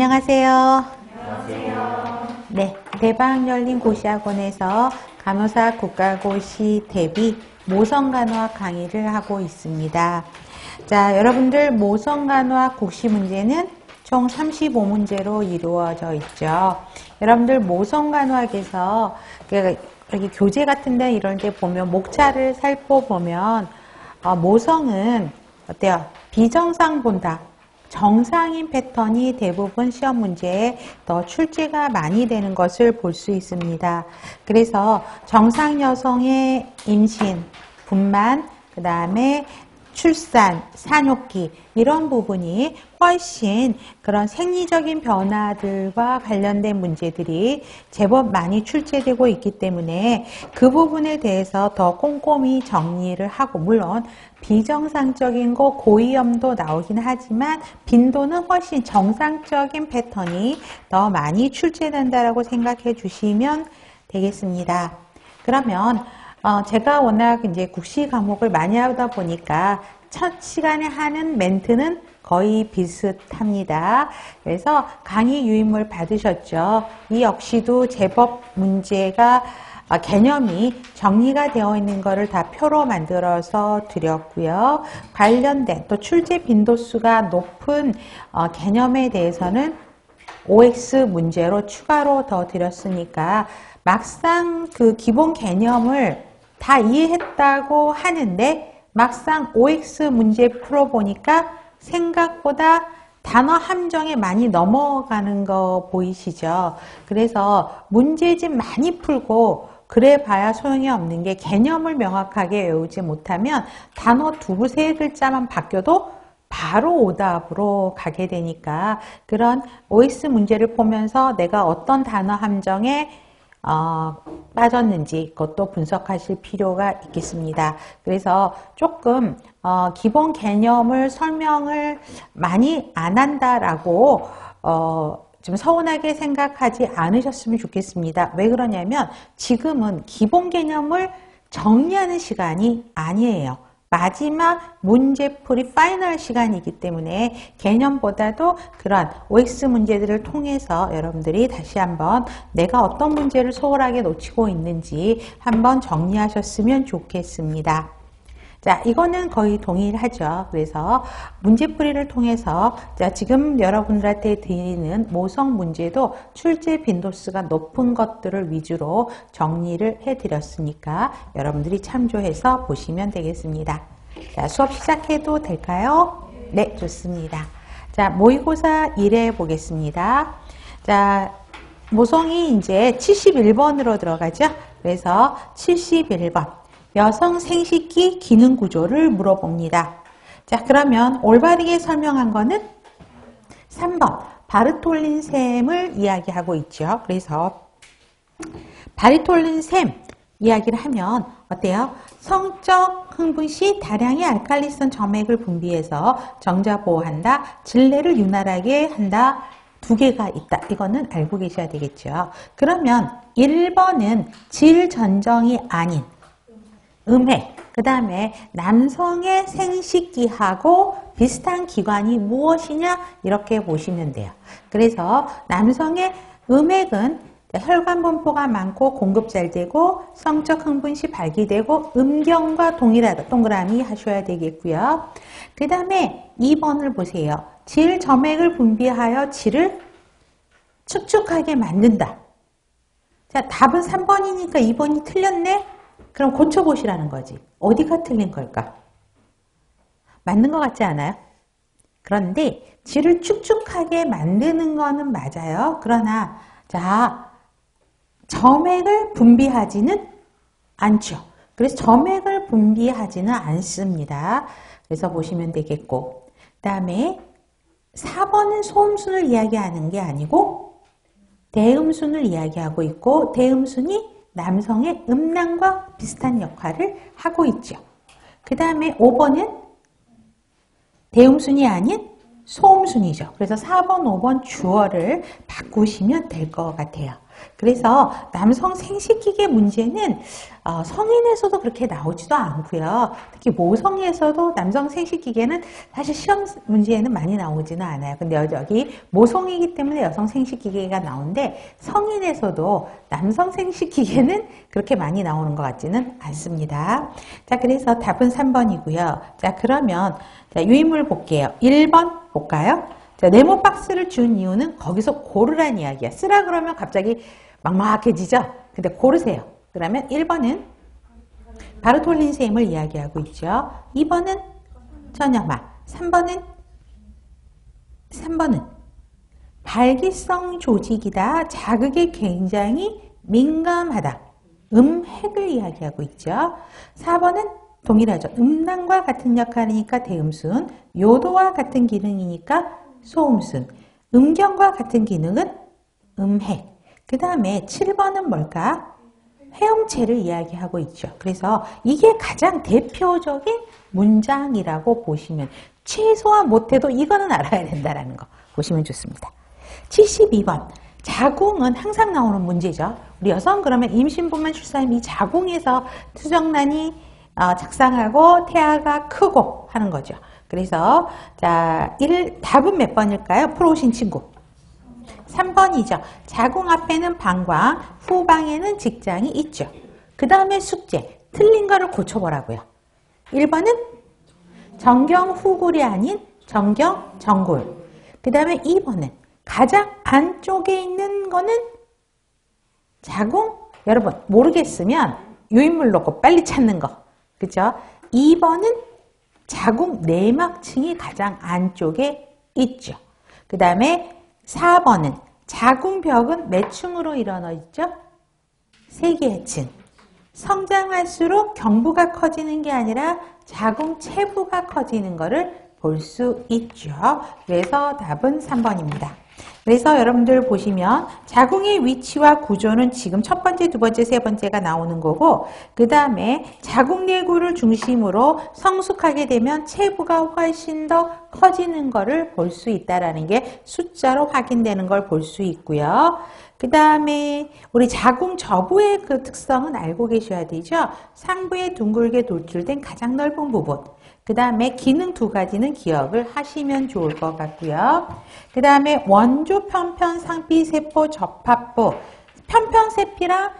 안녕하세요. 안녕하세요. 네, 대박 열린 고시학원에서 간호사 국가고시 대비 모성간호학 강의를 하고 있습니다. 자, 여러분들 모성간호학 국시 문제는 총 35문제로 이루어져 있죠. 여러분들 모성간호학에서 여기 교재 같은 데 이런 데 보면 목차를 살펴보면 모성은 어때요? 비정상 본다. 정상인 패턴이 대부분 시험 문제에 더 출제가 많이 되는 것을 볼 수 있습니다. 그래서 정상 여성의 임신, 분만, 그 다음에 출산, 산욕기 이런 부분이 훨씬 그런 생리적인 변화들과 관련된 문제들이 제법 많이 출제되고 있기 때문에 그 부분에 대해서 더 꼼꼼히 정리를 하고, 물론 비정상적인 거 고위험도 나오긴 하지만 빈도는 훨씬 정상적인 패턴이 더 많이 출제된다라고 생각해 주시면 되겠습니다. 그러면 제가 워낙 이제 국시 과목을 많이 하다 보니까 첫 시간에 하는 멘트는 거의 비슷합니다. 그래서 강의 유인물 받으셨죠? 이 역시도 제법 문제가 개념이 정리가 되어 있는 것을 다 표로 만들어서 드렸고요. 관련된 또 출제 빈도수가 높은 개념에 대해서는 OX 문제로 추가로 더 드렸으니까 막상 그 기본 개념을 다 이해했다고 하는데 막상 OX 문제 풀어보니까 생각보다 단어 함정에 많이 넘어가는 거 보이시죠? 그래서 문제집 많이 풀고 그래 봐야 소용이 없는 게 개념을 명확하게 외우지 못하면 단어 두세 글자만 바뀌어도 바로 오답으로 가게 되니까 그런 OX 문제를 보면서 내가 어떤 단어 함정에 빠졌는지 그것도 분석하실 필요가 있겠습니다. 그래서 조금 기본 개념을 설명을 많이 안 한다라고 좀 서운하게 생각하지 않으셨으면 좋겠습니다. 왜 그러냐면 지금은 기본 개념을 정리하는 시간이 아니에요. 마지막 문제풀이 파이널 시간이기 때문에 개념보다도 그런 OX 문제들을 통해서 여러분들이 다시 한번 내가 어떤 문제를 소홀하게 놓치고 있는지 한번 정리하셨으면 좋겠습니다. 자, 이거는 거의 동일하죠. 그래서 문제풀이를 통해서 지금 여러분들한테 드리는 모성 문제도 출제 빈도수가 높은 것들을 위주로 정리를 해드렸으니까 여러분들이 참조해서 보시면 되겠습니다. 자, 수업 시작해도 될까요? 네, 좋습니다. 자, 모의고사 1회 보겠습니다. 자, 모성이 이제 71번으로 들어가죠. 그래서 71번. 여성 생식기 기능 구조를 물어봅니다. 자, 그러면 올바르게 설명한 거는 3번 바르톨린 샘을 이야기하고 있죠. 그래서 바르톨린 샘 이야기를 하면 어때요? 성적 흥분 시 다량의 알칼리성 점액을 분비해서 정자 보호한다. 질내를 윤활하게 한다. 두 개가 있다. 이거는 알고 계셔야 되겠죠. 그러면 1번은 질 전정이 아닌 음해, 그 다음에 남성의 생식기하고 비슷한 기관이 무엇이냐 이렇게 보시면 돼요. 그래서 남성의 음액은 혈관 분포가 많고 공급 잘 되고 성적 흥분 시 발기되고 음경과 동일하다. 동그라미 하셔야 되겠고요. 그 다음에 2번을 보세요. 질 점액을 분비하여 질을 축축하게 만든다. 자, 답은 3번이니까 2번이 틀렸네? 그럼 고쳐보시라는 거지. 어디가 틀린 걸까? 맞는 것 같지 않아요? 그런데 질을 축축하게 만드는 거는 맞아요. 그러나 자, 점액을 분비하지는 않죠. 그래서 점액을 분비하지는 않습니다. 그래서 보시면 되겠고, 그 다음에 4번은 소음순을 이야기하는 게 아니고 대음순을 이야기하고 있고, 대음순이 남성의 음란과 비슷한 역할을 하고 있죠. 그 다음에 5번은 대음순이 아닌 소음순이죠. 그래서 4번, 5번 주어를 바꾸시면 될 것 같아요. 그래서 남성 생식기계 문제는 성인에서도 그렇게 나오지도 않고요. 특히 모성에서도 남성 생식기계는 사실 시험 문제에는 많이 나오지는 않아요. 근데 여기 모성이기 때문에 여성 생식기계가 나오는데 성인에서도 남성 생식기계는 그렇게 많이 나오는 것 같지는 않습니다. 자, 그래서 답은 3번이고요. 자, 그러면 자, 유인물 볼게요. 1번 볼까요? 자, 네모 박스를 준 이유는 거기서 고르란 이야기야. 쓰라 그러면 갑자기 막막해지죠? 근데 고르세요. 그러면 1번은 바르톨린 셈을 이야기하고 있죠. 2번은 전염화. 3번은 발기성 조직이다. 자극에 굉장히 민감하다. 음핵을 이야기하고 있죠. 4번은 동일하죠. 음란과 같은 역할이니까 대음순, 요도와 같은 기능이니까 소음순, 음경과 같은 기능은 음핵. 그 다음에 7번은 뭘까? 회음체를 이야기하고 있죠. 그래서 이게 가장 대표적인 문장이라고 보시면, 최소한 못해도 이거는 알아야 된다는 거 보시면 좋습니다. 72번. 자궁은 항상 나오는 문제죠. 우리 여성 그러면 임신부만 출산하면 이 자궁에서 수정란이 작상하고 태아가 크고 하는 거죠. 그래서 자, 답은 몇 번일까요? 풀어오신 친구. 3번이죠. 자궁 앞에는 방광, 후방에는 직장이 있죠. 그 다음에 숙제. 틀린 거를 고쳐보라고요. 1번은 정경후골이 아닌 정경정골. 그 다음에 2번은 가장 안쪽에 있는 거는 자궁? 여러분 모르겠으면 유인물 놓고 빨리 찾는 거. 그죠? 2번은 자궁 내막층이 가장 안쪽에 있죠. 그 다음에 4번은 자궁벽은 몇 층으로 일어나 있죠? 3개의 층. 성장할수록 경부가 커지는 게 아니라 자궁 체부가 커지는 것을 볼 수 있죠. 그래서 답은 3번입니다. 그래서 여러분들 보시면 자궁의 위치와 구조는 지금 첫 번째, 두 번째, 세 번째가 나오는 거고, 그 다음에 자궁 내구를 중심으로 성숙하게 되면 체부가 훨씬 더 커지는 것을 볼 수 있다는 게 숫자로 확인되는 걸 볼 수 있고요. 그 다음에 우리 자궁 저부의 그 특성은 알고 계셔야 되죠. 상부에 둥글게 돌출된 가장 넓은 부분. 그 다음에 기능 2가지는 기억을 하시면 좋을 것 같고요. 그 다음에 원조 편편 상피세포 접합부. 편편세피랑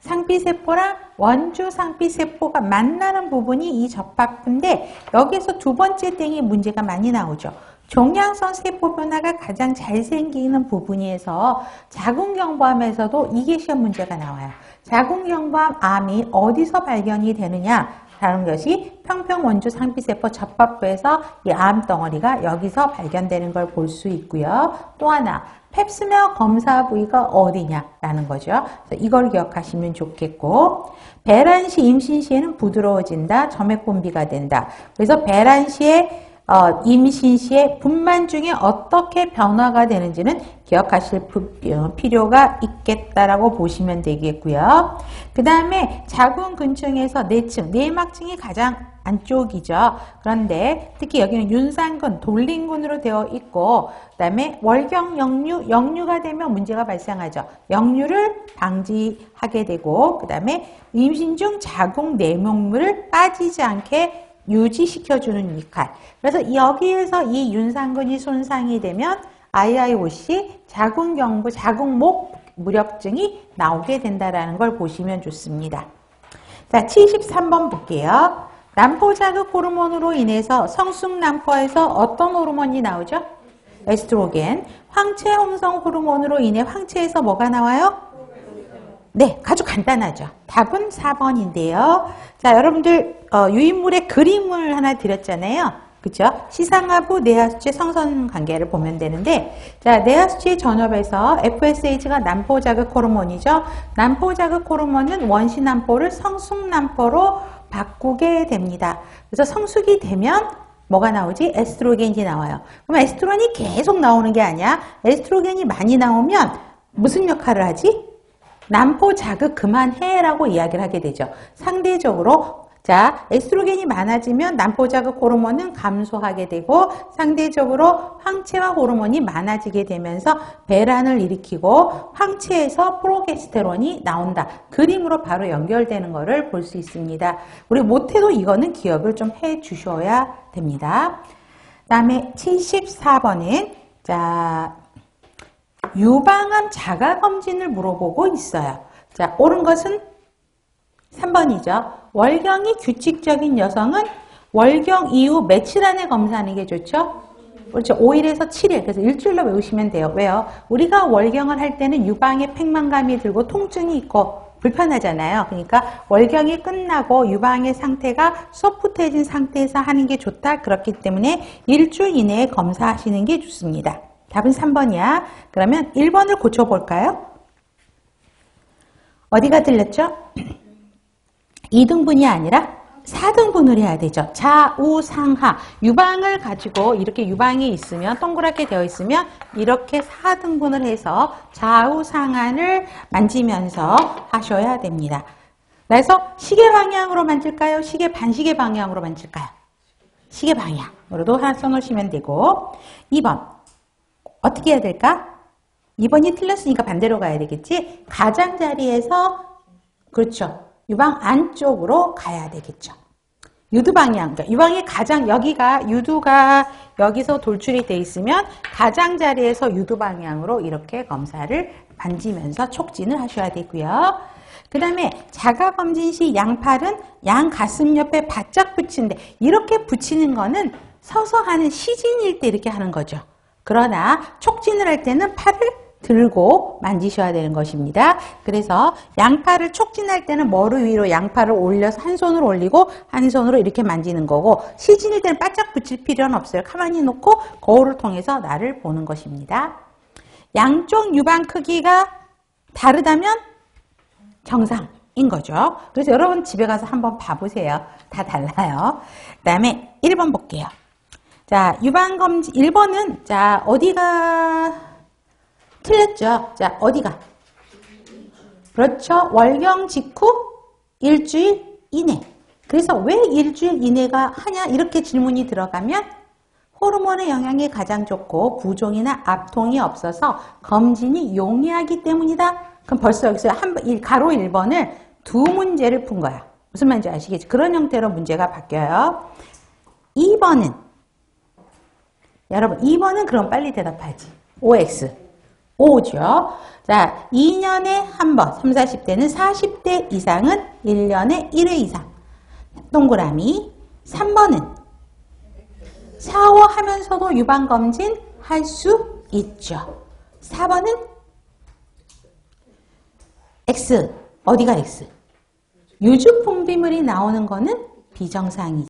상피세포랑 원주 상피세포가 만나는 부분이 이 접합부인데, 여기서 두 번째 땡이 문제가 많이 나오죠. 종양성 세포 변화가 가장 잘 생기는 부분이어서 자궁경부암에서도 이게 시험 문제가 나와요. 자궁경부암 암이 어디서 발견이 되느냐 라는 것이 평평 원주 상피세포 접합부에서 이 암덩어리가 여기서 발견되는 걸 볼 수 있고요. 또 하나, 펩스며 검사 부위가 어디냐라는 거죠. 그래서 이걸 기억하시면 좋겠고, 배란 시 임신 시에는 부드러워진다, 점액 분비가 된다. 그래서 배란 시에 임신 시에 분만 중에 어떻게 변화가 되는지는 기억하실 필요가 있겠다라고 보시면 되겠고요. 그 다음에 자궁 근층에서 내층, 내막층이 가장 안쪽이죠. 그런데 특히 여기는 윤상근, 돌림근으로 되어 있고, 그 다음에 월경 역류가 되면 문제가 발생하죠. 역류를 방지하게 되고, 그 다음에 임신 중 자궁 내용물을 빠지지 않게 유지시켜주는 역할. 그래서 여기에서 이 윤상근이 손상이 되면 IIOC, 자궁경부, 자궁목 무력증이 나오게 된다는 걸 보시면 좋습니다. 자, 73번 볼게요. 난포자극 호르몬으로 인해서 성숙난포에서 어떤 호르몬이 나오죠? 에스트로겐. 황체 홍성 호르몬으로 인해 황체에서 뭐가 나와요? 네, 아주 간단하죠. 답은 4번인데요. 자, 여러분들 유인물의 그림을 하나 드렸잖아요. 그죠? 시상하부 내하수체 성선 관계를 보면 되는데, 자, 내하수체 전엽에서 FSH가 난포자극 호르몬이죠. 난포자극 호르몬은 원시난포를 성숙난포로 바꾸게 됩니다. 그래서 성숙이 되면 뭐가 나오지? 에스트로겐이 나와요. 그럼 에스트로겐이 계속 나오는 게 아니야. 에스트로겐이 많이 나오면 무슨 역할을 하지? 난포 자극 그만해라고 이야기를 하게 되죠. 상대적으로 자, 에스트로겐이 많아지면 난포자극 호르몬은 감소하게 되고 상대적으로 황체화 호르몬이 많아지게 되면서 배란을 일으키고 황체에서 프로게스테론이 나온다. 그림으로 바로 연결되는 것을 볼 수 있습니다. 우리 못해도 이거는 기억을 좀 해 주셔야 됩니다. 그 다음에 74번은 자, 유방암 자가검진을 물어보고 있어요. 자, 옳은 것은 3번이죠. 월경이 규칙적인 여성은 월경 이후 며칠 안에 검사하는 게 좋죠? 그렇죠. 5일에서 7일. 그래서 일주일로 외우시면 돼요. 왜요? 우리가 월경을 할 때는 유방에 팽만감이 들고 통증이 있고 불편하잖아요. 그러니까 월경이 끝나고 유방의 상태가 소프트해진 상태에서 하는 게 좋다. 그렇기 때문에 일주일 이내에 검사하시는 게 좋습니다. 답은 3번이야. 그러면 1번을 고쳐볼까요? 어디가 틀렸죠? 2등분이 아니라 4등분을 해야 되죠. 좌우상하. 유방을 가지고 이렇게 유방이 있으면 동그랗게 되어 있으면 이렇게 4등분을 해서 좌우상하를 만지면서 하셔야 됩니다. 그래서 시계 방향으로 만질까요? 시계 반시계 방향으로 만질까요? 시계 방향으로도 하나 써놓으시면 되고 2번 어떻게 해야 될까? 2번이 틀렸으니까 반대로 가야 되겠지? 가장자리에서 그렇죠. 유방 안쪽으로 가야 되겠죠. 유두 방향, 그러니까 유방의 가장 여기가 유두가 여기서 돌출이 돼 있으면 가장자리에서 유두 방향으로 이렇게 검사를 만지면서 촉진을 하셔야 되고요. 그 다음에 자가검진 시 양팔은 양 가슴 옆에 바짝 붙이는데 이렇게 붙이는 거는 서서 하는 시진일 때 이렇게 하는 거죠. 그러나 촉진을 할 때는 팔을 들고 만지셔야 되는 것입니다. 그래서 양팔을 촉진할 때는 머리 위로 양팔을 올려서 한 손으로 올리고 한 손으로 이렇게 만지는 거고 시진일 때는 바짝 붙일 필요는 없어요. 가만히 놓고 거울을 통해서 나를 보는 것입니다. 양쪽 유방 크기가 다르다면 정상인 거죠. 그래서 여러분 집에 가서 한번 봐보세요. 다 달라요. 그 다음에 1번 볼게요. 자, 유방검진 1번은 자 어디가 틀렸죠? 자, 어디가? 그렇죠. 월경 직후 일주일 이내. 그래서 왜 일주일 이내가 하냐? 이렇게 질문이 들어가면 호르몬의 영향이 가장 좋고 부종이나 압통이 없어서 검진이 용이하기 때문이다. 그럼 벌써 여기서 가로 1번을 두 문제를 푼 거야. 무슨 말인지 아시겠지? 그런 형태로 문제가 바뀌어요. 2번은 여러분 2번은 그럼 빨리 대답하지. OX. 5죠. 자, 2년에 한 번, 3, 40대는 40대 이상은 1년에 1회 이상. 동그라미. 3번은 샤워하면서도 유방검진 할 수 있죠. 4번은 X. 어디가 X? 유주 분비물이 나오는 거는 비정상이죠.